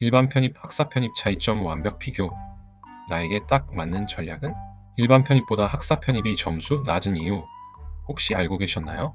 일반 편입, 학사 편입 차이점 완벽 비교. 나에게 딱 맞는 전략은? 일반 편입보다 학사 편입이 점수 낮은 이유 혹시 알고 계셨나요?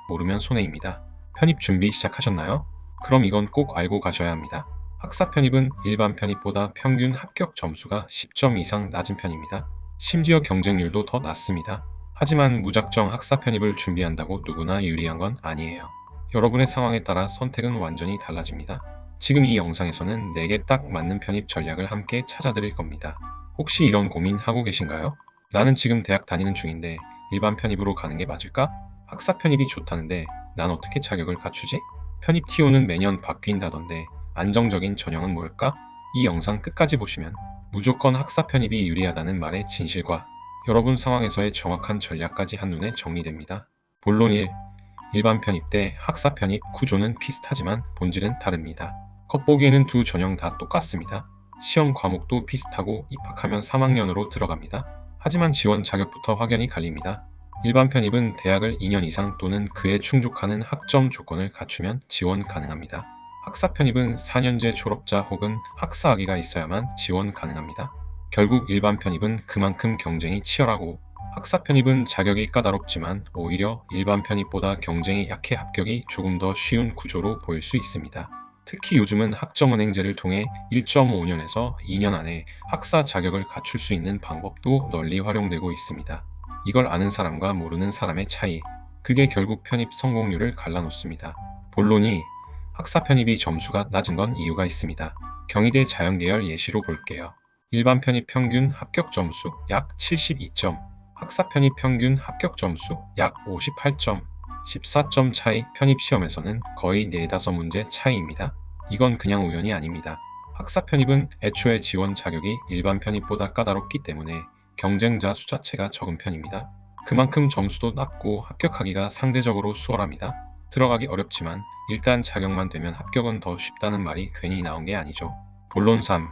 모르면 손해입니다. 편입 준비 시작하셨나요? 그럼 이건 꼭 알고 가셔야 합니다. 학사 편입은 일반 편입보다 평균 합격 점수가 10점 이상 낮은 편입니다. 심지어 경쟁률도 더 낮습니다. 하지만 무작정 학사 편입을 준비한다고 누구나 유리한 건 아니에요. 여러분의 상황에 따라 선택은 완전히 달라집니다. 지금 이 영상에서는 내게 딱 맞는 편입 전략을 함께 찾아드릴 겁니다. 혹시 이런 고민 하고 계신가요? 나는 지금 대학 다니는 중인데 일반 편입으로 가는 게 맞을까? 학사 편입이 좋다는데 난 어떻게 자격을 갖추지? 편입 TO는 매년 바뀐다던데 안정적인 전형은 뭘까? 이 영상 끝까지 보시면 무조건 학사 편입이 유리하다는 말의 진실과 여러분 상황에서의 정확한 전략까지 한눈에 정리됩니다. 본론 1. 일반 편입 대 학사 편입 구조는 비슷하지만 본질은 다릅니다. 겉보기에는 두 전형 다 똑같습니다. 시험 과목도 비슷하고 입학하면 3학년으로 들어갑니다. 하지만 지원 자격부터 확연히 갈립니다. 일반 편입은 대학을 2년 이상 또는 그에 충족하는 학점 조건을 갖추면 지원 가능합니다. 학사 편입은 4년제 졸업자 혹은 학사학위가 있어야만 지원 가능합니다. 결국 일반 편입은 그만큼 경쟁이 치열하고 학사 편입은 자격이 까다롭지만 오히려 일반 편입보다 경쟁이 약해 합격이 조금 더 쉬운 구조로 보일 수 있습니다. 특히 요즘은 학점은행제를 통해 1.5년에서 2년 안에 학사 자격을 갖출 수 있는 방법도 널리 활용되고 있습니다. 이걸 아는 사람과 모르는 사람의 차이, 그게 결국 편입 성공률을 갈라놓습니다. 본론이 학사 편입이 점수가 낮은 건 이유가 있습니다. 경희대 자연계열 예시로 볼게요. 일반 편입 평균 합격 점수 약 72점, 학사 편입 평균 합격 점수 약 58점, 14점 차이. 편입 시험에서는 거의 4-5문제 차이입니다. 이건 그냥 우연이 아닙니다. 학사 편입은 애초에 지원 자격이 일반 편입보다 까다롭기 때문에 경쟁자 수 자체가 적은 편입니다. 그만큼 점수도 낮고 합격하기가 상대적으로 수월합니다. 들어가기 어렵지만 일단 자격만 되면 합격은 더 쉽다는 말이 괜히 나온 게 아니죠. 본론 3.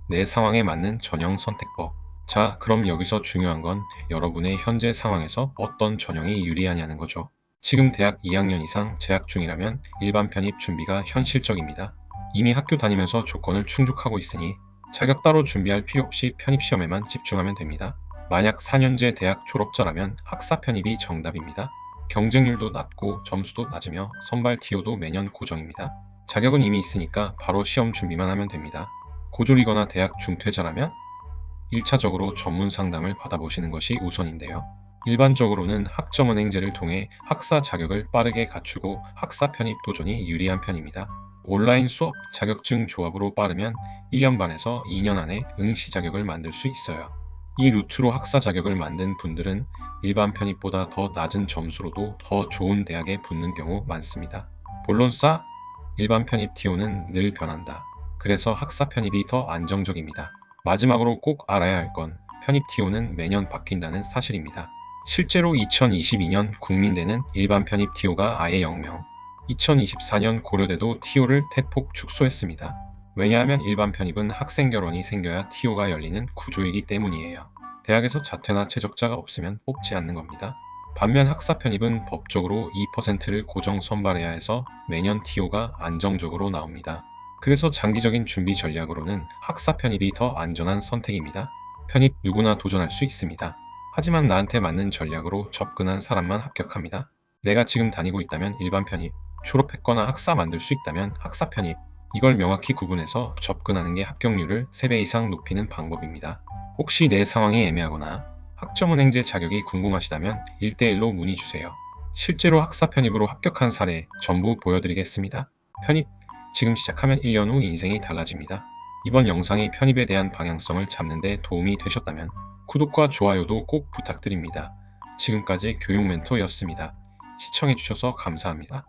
내 상황에 맞는 전형 선택법. 자, 그럼 여기서 중요한 건 여러분의 현재 상황에서 어떤 전형이 유리하냐는 거죠. 지금 대학 2학년 이상 재학 중이라면 일반 편입 준비가 현실적입니다. 이미 학교 다니면서 조건을 충족하고 있으니 자격 따로 준비할 필요 없이 편입 시험에만 집중하면 됩니다. 만약 4년제 대학 졸업자라면 학사 편입이 정답입니다. 경쟁률도 낮고 점수도 낮으며 선발 TO도 매년 고정입니다. 자격은 이미 있으니까 바로 시험 준비만 하면 됩니다. 고졸이거나 대학 중퇴자라면 1차적으로 전문 상담을 받아보시는 것이 우선인데요. 일반적으로는 학점은행제를 통해 학사 자격을 빠르게 갖추고 학사 편입 도전이 유리한 편입니다. 온라인 수업, 자격증 조합으로 빠르면 1년 반에서 2년 안에 응시 자격을 만들 수 있어요. 이 루트로 학사 자격을 만든 분들은 일반 편입보다 더 낮은 점수로도 더 좋은 대학에 붙는 경우 많습니다. 본론싸, 일반 편입 TO는 늘 변한다. 그래서 학사 편입이 더 안정적입니다. 마지막으로 꼭 알아야 할 건 편입 TO는 매년 바뀐다는 사실입니다. 실제로 2022년 국민대는 일반 편입 TO가 아예 0명, 2024년 고려대도 TO를 대폭 축소했습니다. 왜냐하면 일반 편입은 학생 결혼이 생겨야 TO가 열리는 구조이기 때문이에요. 대학에서 자퇴나 최적자가 없으면 뽑지 않는 겁니다. 반면 학사 편입은 법적으로 2%를 고정 선발해야 해서 매년 TO가 안정적으로 나옵니다. 그래서 장기적인 준비 전략으로는 학사 편입이 더 안전한 선택입니다. 편입 누구나 도전할 수 있습니다. 하지만 나한테 맞는 전략으로 접근한 사람만 합격합니다. 내가 지금 다니고 있다면 일반 편입, 졸업했거나 학사 만들 수 있다면 학사 편입, 이걸 명확히 구분해서 접근하는 게 합격률을 3배 이상 높이는 방법입니다. 혹시 내 상황이 애매하거나 학점은행제 자격이 궁금하시다면 1대1로 문의 주세요. 실제로 학사 편입으로 합격한 사례 전부 보여드리겠습니다. 편입, 지금 시작하면 1년 후 인생이 달라집니다. 이번 영상이 편입에 대한 방향성을 잡는 데 도움이 되셨다면 구독과 좋아요도 꼭 부탁드립니다. 지금까지 교육 멘토였습니다. 시청해주셔서 감사합니다.